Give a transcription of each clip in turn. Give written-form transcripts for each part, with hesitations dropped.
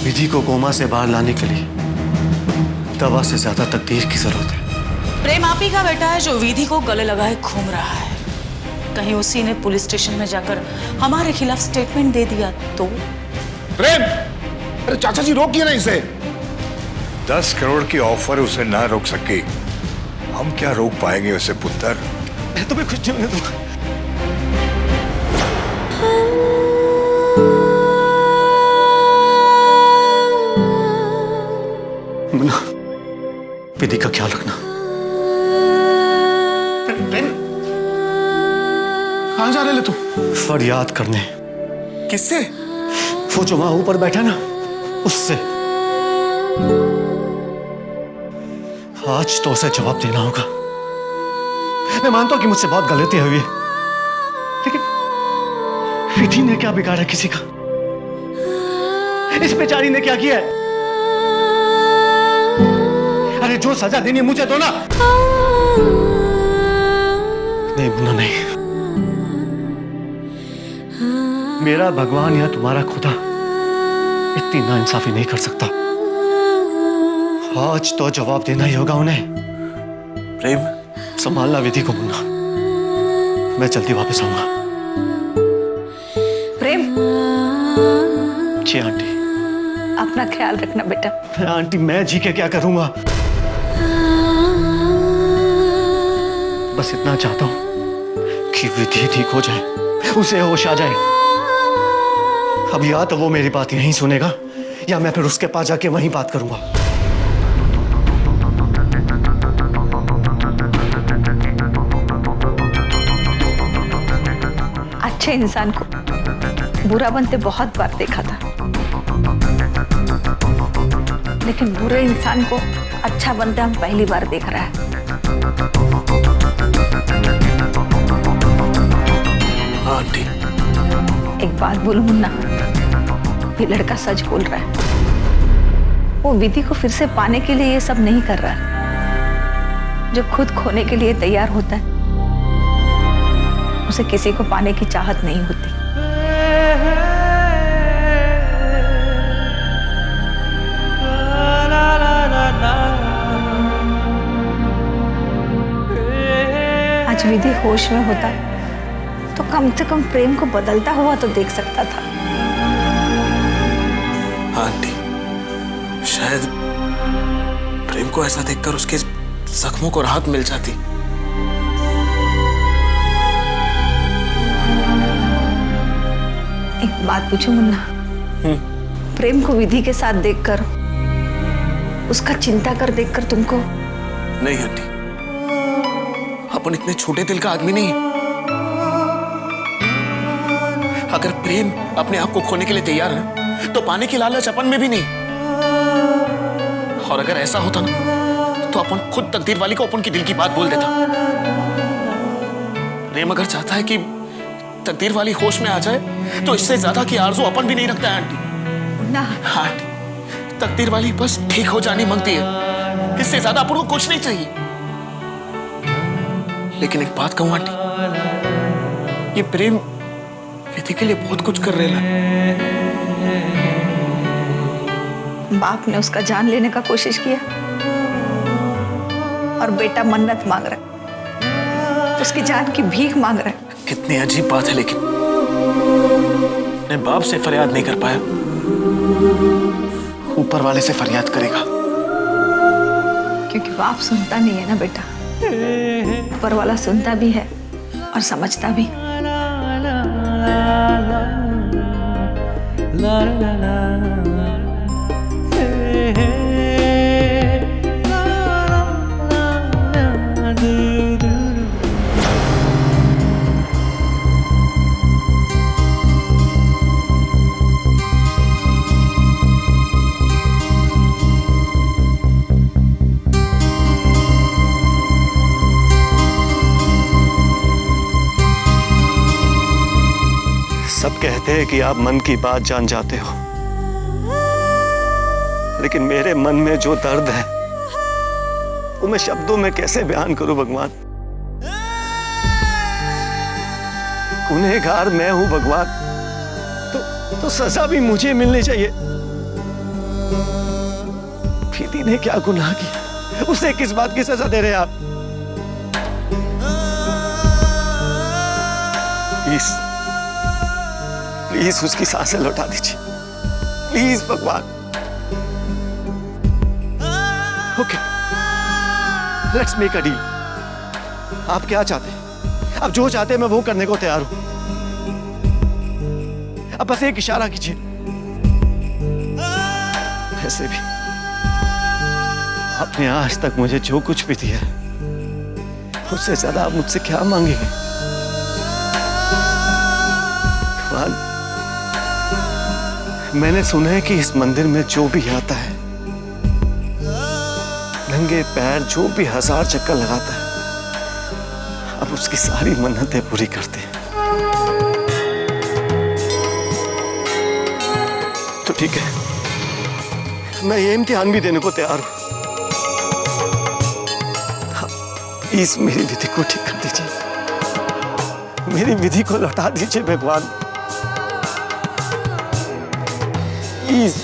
विधि को कोमा से बाहर लाने के लिए दवा से ज्यादा तकदीर की जरूरत है। प्रेम आप ही का बेटा है जो विधि को गले लगाए घूम रहा है। कहीं उसी ने पुलिस स्टेशन में जाकर हमारे खिलाफ स्टेटमेंट दे दिया तो? प्रेम, अरे चाचा जी रोकिए ना इसे। 10 करोड़ की ऑफर उसे ना रोक सके, हम क्या रोक पाएंगे उसे पुत्र? मैं तुम्हें कुछ नहीं होने दूंगा। मुन्ना, विधि का ख्याल रखना। कहां जा रहे तू? फरियाद करने। किससे? वो जो वहां ऊपर बैठा ना, उससे। आज तो उसे जवाब देना होगा। मैं मानता हूं कि मुझसे बहुत गलती हुई है, लेकिन विधि ने क्या बिगाड़ा किसी का? इस बेचारी ने क्या किया है? अरे जो सजा देनी है मुझे दो ना। नहीं मुन्ना, नहीं। मेरा भगवान या तुम्हारा खुदा इतनी नाइंसाफी नहीं कर सकता। आज तो जवाब देना ही होगा उन्हें। प्रेम, संभालना विधि को मुन्ना, मैं जल्दी वापस आऊंगा। प्रेम। जी आंटी। अपना ख्याल रखना बेटा। आंटी मैं जी के क्या करूंगा? बस इतना चाहता हूं कि विधि ठीक हो जाए, उसे होश आ जाए। अब या तो वो मेरी बात यहीं सुनेगा या मैं फिर उसके पास जाके वहीं बात करूंगा। अच्छे इंसान को बुरा बनते बहुत बार देखा था, लेकिन बुरे इंसान को अच्छा बनते हम पहली बार देख रहा है। आंटी, एक बात बोलूं मुन्ना, ये लड़का सच बोल रहा है। वो विधि को फिर से पाने के लिए ये सब नहीं कर रहा है। जो खुद खोने के लिए तैयार होता है, उसे किसी को पाने की चाहत नहीं होती। आज विधि होश में होता तो कम से कम प्रेम को बदलता हुआ तो देख सकता था। आंटी, शायद प्रेम को ऐसा देखकर उसके जख्मों को राहत मिल जाती। एक बात पूछूं मुन्ना, प्रेम को विधि के साथ देखकर, उसका चिंता कर देखकर तुमको? नहीं आंटी, अपन इतने छोटे दिल का आदमी नहीं है। अगर प्रेम अपने आप को खोने के लिए तैयार है तो पाने की लालच अपन में भी नहीं। और अगर ऐसा होता ना तो अपन खुद तकदीर वाली को अपन की दिल की बात बोल देता। प्रेम अगर चाहता है कि तकदीर वाली होश में आ जाए तो इससे ज्यादा की आरज़ू अपन भी नहीं रखता है आंटी। ना आंटी, तकदीर वाली बस ठीक हो जानी मांगती है, इससे ज्यादा अपन को कुछ नहीं चाहिए। लेकिन एक बात कहूं आंटी, ये प्रेम विधि के लिए बहुत कुछ कर रहा है। बाप ने उसका जान लेने का कोशिश किया और बेटा मन्नत मांग रहा है, उसकी जान की भीख मांग रहा है। कितनी अजीब बात है, लेकिन अपने बाप से फरियाद नहीं कर पाया, ऊपर वाले से फरियाद करेगा। क्योंकि बाप सुनता नहीं है ना बेटा, ऊपर वाला सुनता भी है और समझता भी। सब कहते हैं कि आप मन की बात जान जाते हो, लेकिन मेरे मन में जो दर्द है वो मैं शब्दों में कैसे बयान करूं भगवान? गुनहगार मैं हूं भगवान, तो सजा भी मुझे मिलनी चाहिए। विधि ने क्या गुनाह किया, उसे किस बात की सजा दे रहे हैं आप? प्लीज प्लीज उसकी सांसें लौटा दीजिए, प्लीज भगवान। Okay, let's make a deal. आप क्या चाहते हैं? आप जो चाहते हैं मैं वो करने को तैयार हूं। अब बस एक इशारा कीजिए। वैसे भी आपने आज तक मुझे जो कुछ भी दिया है, उससे ज्यादा आप मुझसे क्या मांगेंगे? भगवान, मैंने सुना है कि इस मंदिर में जो भी आता है, नंगे पैर जो भी 1000 चक्कर लगाता है, अब उसकी सारी मन्नतें पूरी करते हैं। तो ठीक है, मैं ये इम्तिहान भी देने को तैयार हूं। प्लीज मेरी विधि को ठीक कर दीजिए, मेरी विधि को लौटा दीजिए भगवान, प्लीज।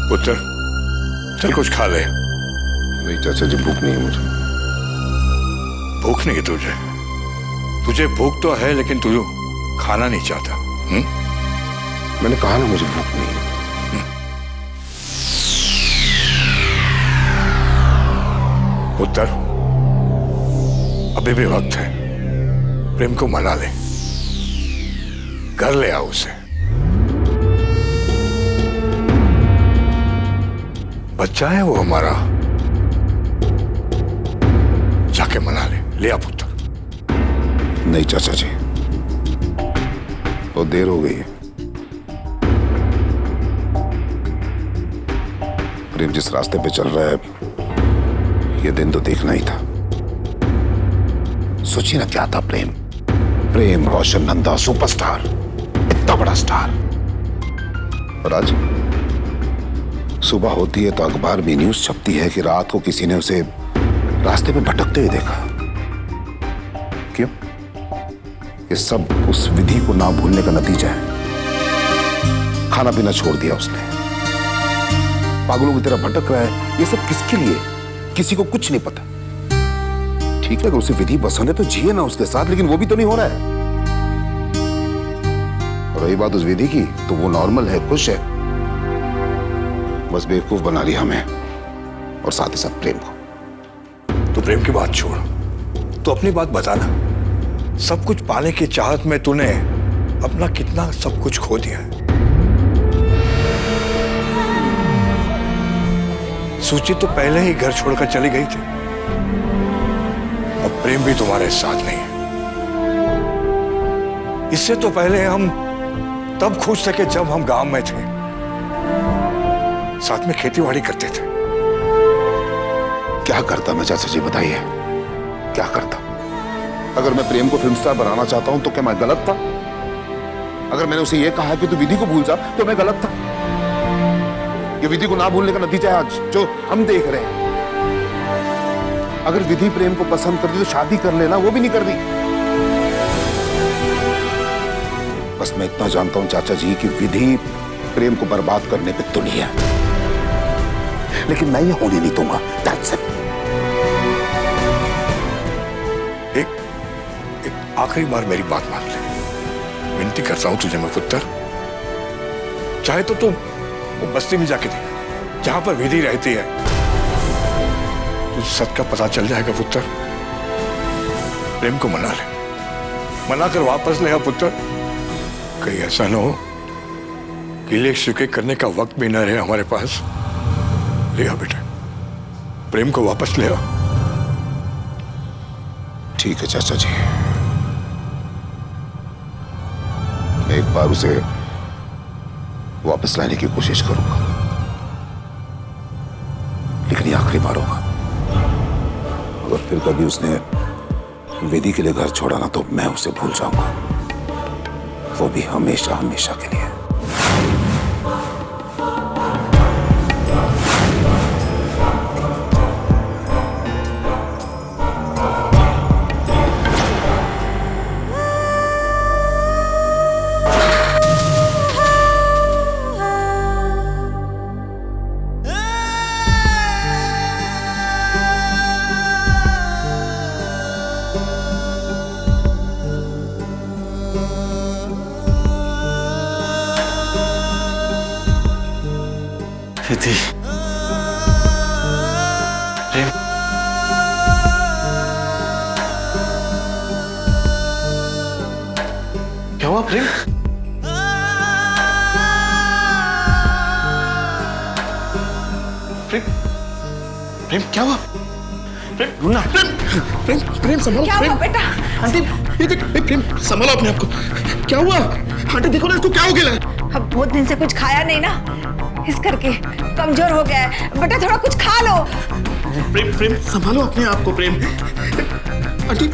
पुत्र, चल कुछ खा ले। नहीं चाचा जी, भूख नहीं है मुझे। भूख नहीं है तुझे? तुझे भूख तो है, लेकिन तू खाना नहीं चाहता। मैंने कहा ना मुझे भूख नहीं है। पुत्र, अभी भी वक्त है, प्रेम को मना ले, घर ले आओ उसे। बच्चा है वो हमारा, जाके मना ले। ले आ पुत्र। नहीं चाचा जी, बहुत देर हो गई है। प्रेम जिस रास्ते पे चल रहा है, ये दिन तो देखना ही था। सोचिए ना क्या था प्रेम। प्रेम, रोशन नंदा, सुपरस्टार, इतना बड़ा स्टार। और आज सुबह होती है तो अखबार में न्यूज छपती है कि रात को किसी ने उसे रास्ते में भटकते हुए देखा। क्यों? ये सब उस विधि को ना भूलने का नतीजा है। खाना पीना छोड़ दिया उसने, पागलों की तरह भटक रहा है। ये सब किसके लिए? किसी को कुछ नहीं पता। ठीक है, अगर उसे विधि पसंद है तो जिए ना उसके साथ, लेकिन वो भी तो नहीं हो रहा है। और रही बात उस विधि की, तो वो नॉर्मल है, खुश है, बस बेवकूफ बना रही हमें और साथ ही साथ प्रेम को। तो प्रेम की बात छोड़, तो अपनी बात बताना। सब कुछ पाने की चाहत में तूने अपना कितना सब कुछ खो दिया है। सूची तो पहले ही घर छोड़कर चली गई थी, अब प्रेम भी तुम्हारे साथ नहीं है। इससे तो पहले हम तब खुश थे कि जब हम गांव में थे, साथ में खेतीबाड़ी करते थे। क्या करता मैं, चाचा जी बताइए, क्या करता? अगर मैं प्रेम को फिल्म स्टार बनाना चाहता हूं तो क्या मैं गलत था? अगर मैंने उसे यह कहा कि तू विधि को भूल जा तो मैं गलत था? ये विधि को ना भूलने का नतीजा है आज जो हम देख रहे हैं। अगर विधि प्रेम को पसंद करती तो शादी कर लेना, वो भी नहीं कर रही। बस मैं इतना जानता हूं चाचा जी कि विधि प्रेम को बर्बाद करने पे तुली है, लेकिन मैं ये होने नहीं दूंगा। That's it. एक आखिरी बार मेरी बात मान ले, विनती करता हूं तुझे मैं पुत्र। चाहे तो तू वो बस्ती में जाके देख जहां पर विधि रहती है, तुझे सच का पता चल जाएगा पुत्र। प्रेम को मना ले, मना कर वापस ले आ पुत्र। कहीं ऐसा ना हो गिले शिकवे करने का वक्त भी ना रहे हमारे पास। ले आ बेटा, प्रेम को वापस ले आ। ठीक है चाचा जी, मैं एक बार उसे वापस लाने की कोशिश करूंगा, लेकिन ये आखिरी बार होगा। अगर फिर कभी उसने विधि के लिए घर छोड़ा ना तो मैं उसे भूल जाऊंगा, वो भी हमेशा हमेशा के लिए। विधि, प्रेम, क्या हुआ प्रेम? प्रेम, प्रेम क्या हुआ? प्रेम ढूंढना। प्रेम, प्रेम संभालो। क्या हुआ बेटा? आंटी ये देख, प्रेम संभालो अपने आप को। क्या हुआ आंटी? देखो ना इसको क्या हो गया है। अब बहुत दिन से कुछ खाया नहीं ना, इस करके कमजोर हो गया है। बेटा थोड़ा कुछ खा लो। प्रेम, प्रेम संभालो अपने आप को। प्रेम, आंटी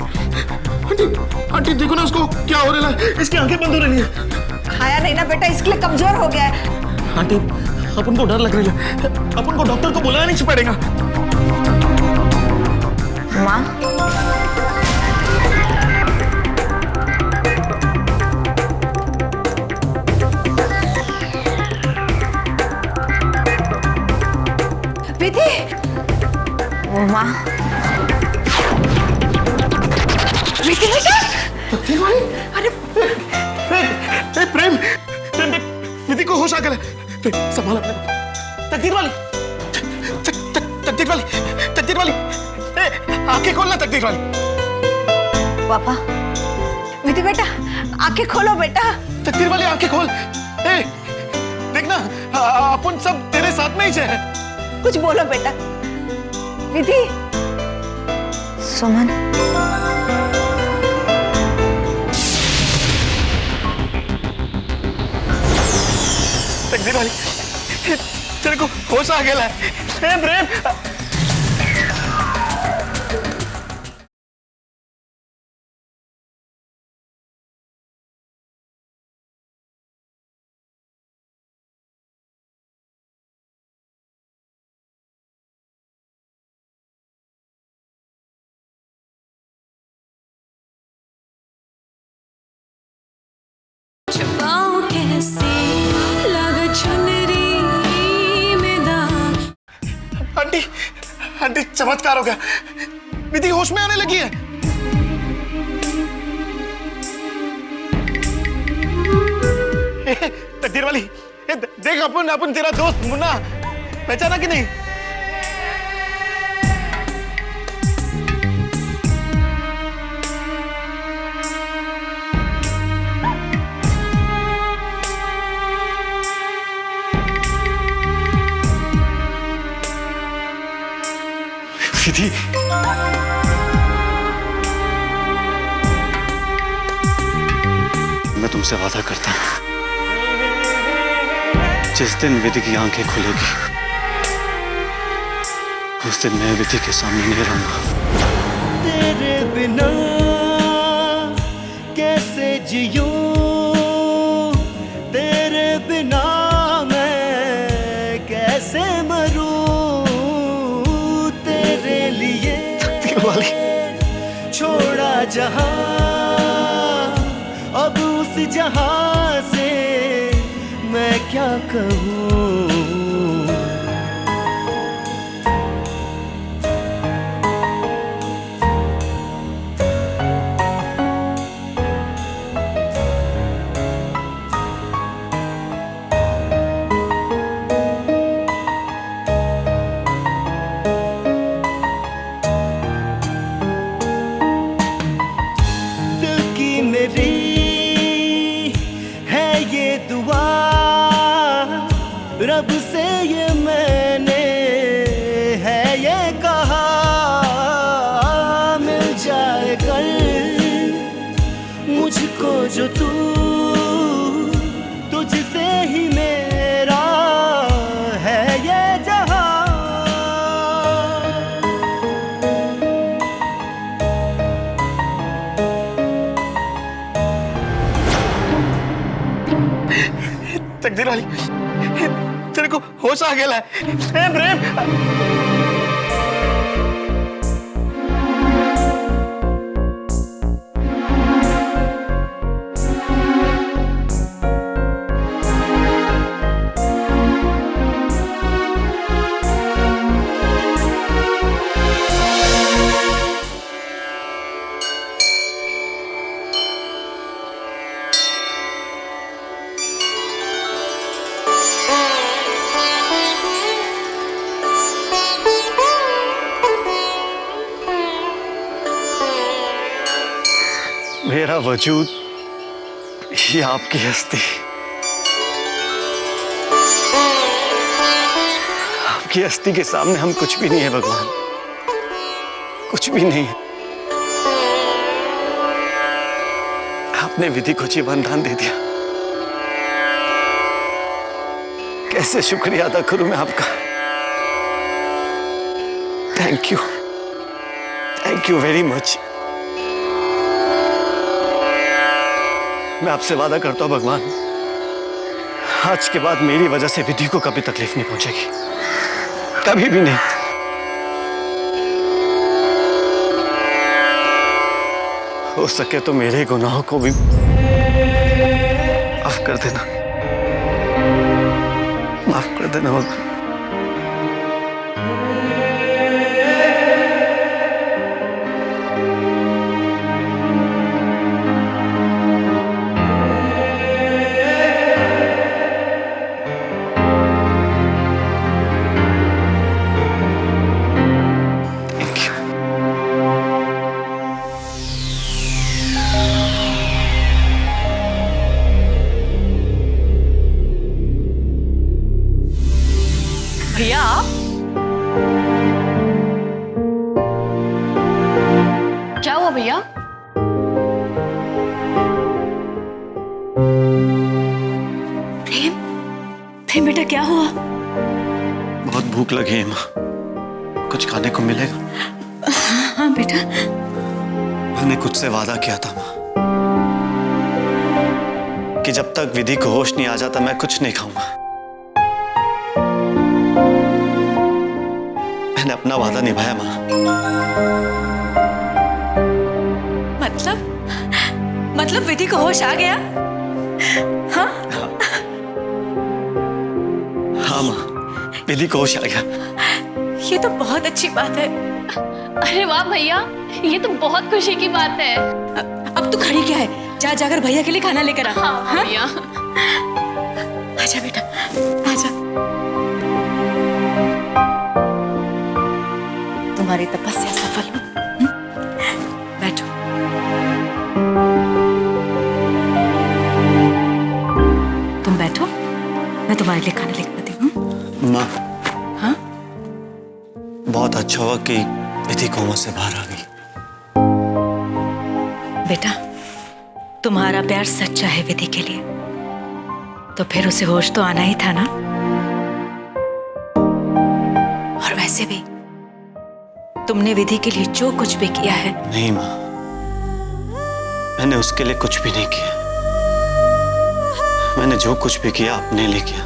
आंटी आंटी देखो ना उसको क्या हो रहा है, इसकी आंखें बंद हो रही है। खाया नहीं ना बेटा, इसके लिए कमजोर हो गया है। आंटी अपन को डर लग रही है, अपन को डॉक्टर को बुलाना नहीं पड़ेगा। माँ, विधि, माँ, विधि बेटा, अरे प्रेम, प्रेम विधि को होश आ गया। प्रेम संभाल अपने को। तकदीर वाली, तकदीर वाली, तकदीर वाली, आंखें खोलना तकदीर वाली। पापा, विधि बेटा आंखें खोलो बेटा। तकदीर वाली आंखें खोल। देखना अपन सब तेरे साथ में ही है। कुछ बोलो बेटा। विधि, सुमन, तकदीर वाली तेरे को होश आ गया है। प्रेम, आंटी आंटी चमत्कार हो गया, विधि होश में आने लगी है। तकदीर वाली, देख अपन अपन तेरा दोस्त मुन्ना पहचाना कि नहीं? विधि, मैं तुमसे वादा करता हूं, जिस दिन विधि की आंखें खुलेगी उस दिन मैं विधि के सामने नहीं रहूंगा। तेरे बिना कैसे जियूं, तेरे बिना मैं कैसे मरूं, तेरे लिए छोड़ा जहां, अब उस जहां से मैं क्या कहूं। रब से ये मैंने है ये कहा, मिल जाए कल मुझको जो तू, तुझसे ही मेरा है ये जहां। तकदीर वाली, तेरे को होश आ गया है प्रेम? मेरा वजूद ये आपकी हस्ती, आपकी हस्ती के सामने हम कुछ भी नहीं है भगवान, कुछ भी नहीं है। आपने विधि को जीवन दान दे दिया, कैसे शुक्रिया अदा करूं मैं आपका। Thank you very much. मैं आपसे वादा करता हूं भगवान, आज के बाद मेरी वजह से विधि को कभी तकलीफ नहीं पहुंचेगी, कभी भी नहीं। हो सके तो मेरे गुनाहों को भी माफ कर देना, माफ कर देना भगवान। भैया क्या हुआ भैया? प्रेम, प्रेम बेटा क्या हुआ? बहुत भूख लगी है माँ, कुछ खाने को मिलेगा? हाँ बेटा। मैंने कुछ से वादा किया था माँ कि जब तक विधि को होश नहीं आ जाता मैं कुछ नहीं खाऊंगा। मैंने अपना वादा निभाया माँ। मतलब विधि को होश आ गया? हाँ? हाँ माँ, विधि को होश आ गया। ये तो बहुत अच्छी बात है। अरे वाह भैया, ये तो बहुत खुशी की बात है। अब तू खड़ी क्या है? जा जाकर भैया के लिए खाना लेकर आ। हाँ भैया। आजा बेटा, आजा। तुम्हारी तपस्या सफल हो। बैठो। तुम बैठो, मैं तुम्हारे लिए खाना लेकर आती हूँ। माँ, हाँ? बहुत अच्छा हुआ कि विधि कोमा से बाहर आ गई। बेटा, तुम्हारा प्यार सच्चा है विधि के लिए, तो फिर उसे होश तो आना ही था ना। और वैसे भी तुमने विधि के लिए जो कुछ भी किया है। नहीं माँ, मैंने उसके लिए कुछ भी नहीं किया। मैंने जो कुछ भी किया अपने लिए किया।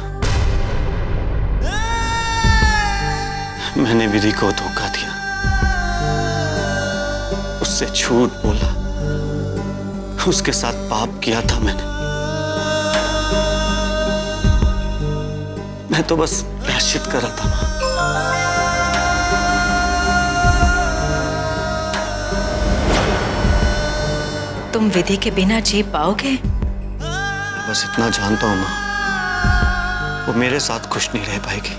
मैंने विधि को धोखा दिया, उससे झूठ बोला, उसके साथ पाप किया था मैंने। मैं तो बस प्रायश्चित कर रहा था माँ। तुम विधि के बिना जी पाओगे? बस इतना जानता हूं माँ, वो मेरे साथ खुश नहीं रह पाएगी।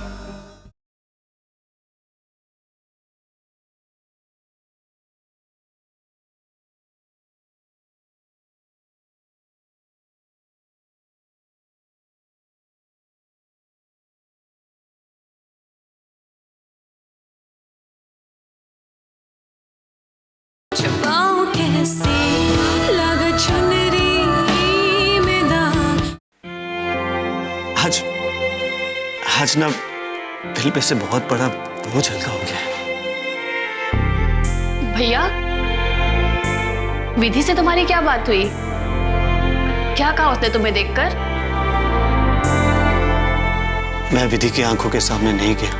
आज आज ना दिल पे से बहुत बड़ा बोझ हल्का हो गया है। भैया, विधि से तुम्हारी क्या बात हुई? क्या कहा उसने तुम्हें देखकर? मैं विधि की आंखों के सामने नहीं गया,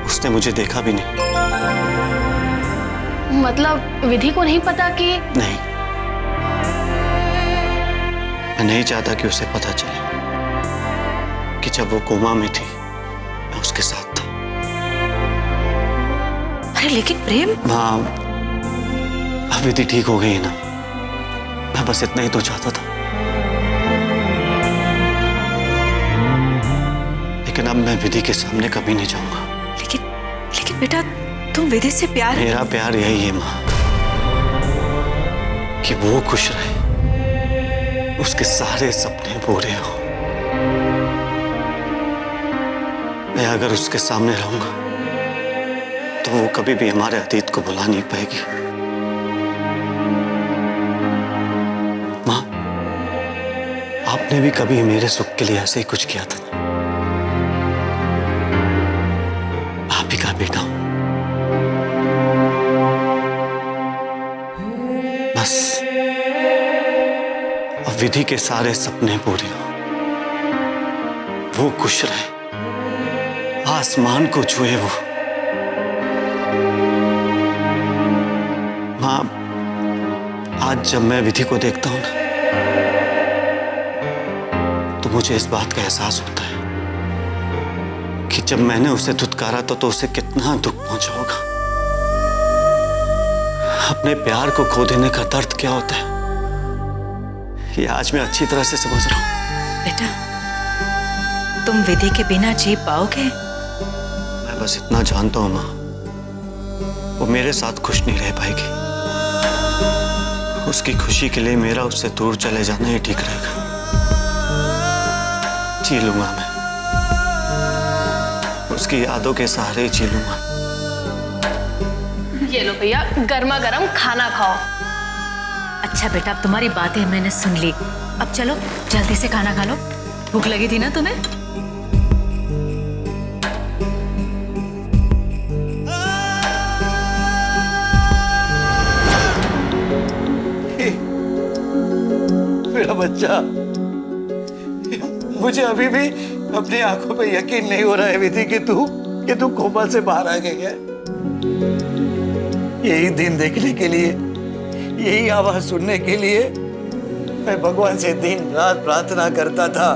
उसने मुझे देखा भी नहीं। मतलब विधि को नहीं पता कि? नहीं, मैं नहीं चाहता कि उसे पता चले कि जब वो कोमा में थी मैं उसके साथ था। अरे लेकिन प्रेम। माँ, अब विधि ठीक हो गई है ना, मैं बस इतना ही तो चाहता था। लेकिन अब मैं विधि के सामने कभी नहीं जाऊंगा। लेकिन बेटा, तुम विधि से प्यार। मेरा प्यार यही है माँ, कि वो खुश रहे, उसके सारे सपने पूरे हो। मैं अगर उसके सामने रहूंगा तो वो कभी भी हमारे अतीत को भुला नहीं पाएगी। माँ, आपने भी कभी मेरे सुख के लिए ऐसे ही कुछ किया था ना? आप ही का बेटा हूं। बस अब विधि के सारे सपने पूरे हो, वो खुश रहे, आसमान को छुए वो। माँ, आज जब मैं विधि को देखता हूं ना, तो मुझे इस बात का एहसास होता है कि जब मैंने उसे धुतकारा तो उसे कितना दुख पहुंचा होगा। अपने प्यार को खो देने का दर्द क्या होता है, ये आज मैं अच्छी तरह से समझ रहा हूं। बेटा, तुम विधि के बिना जी पाओगे? मैं बस इतना जानता हूं माँ, वो मेरे साथ खुश नहीं रह पाएगी। उसकी खुशी के लिए मेरा उससे दूर चले जाना ही ठीक रहेगा। जी लूंगा मैं, उसकी यादों के सहारे ही जी लूंगा। ये लो भैया, गर्मा गर्म खाना खाओ। अच्छा बेटा, अब तुम्हारी बातें मैंने सुन ली, अब चलो जल्दी से खाना खा लो। भूख लगी थी ना तुम्हें? मेरा बच्चा, मुझे अभी भी अपनी आंखों पे यकीन नहीं हो रहा है विधि कि तू कोमा से बाहर आ गई है। यही दिन देखने के लिए, यही आवाज सुनने के लिए मैं भगवान से दिन रात प्रार्थना करता था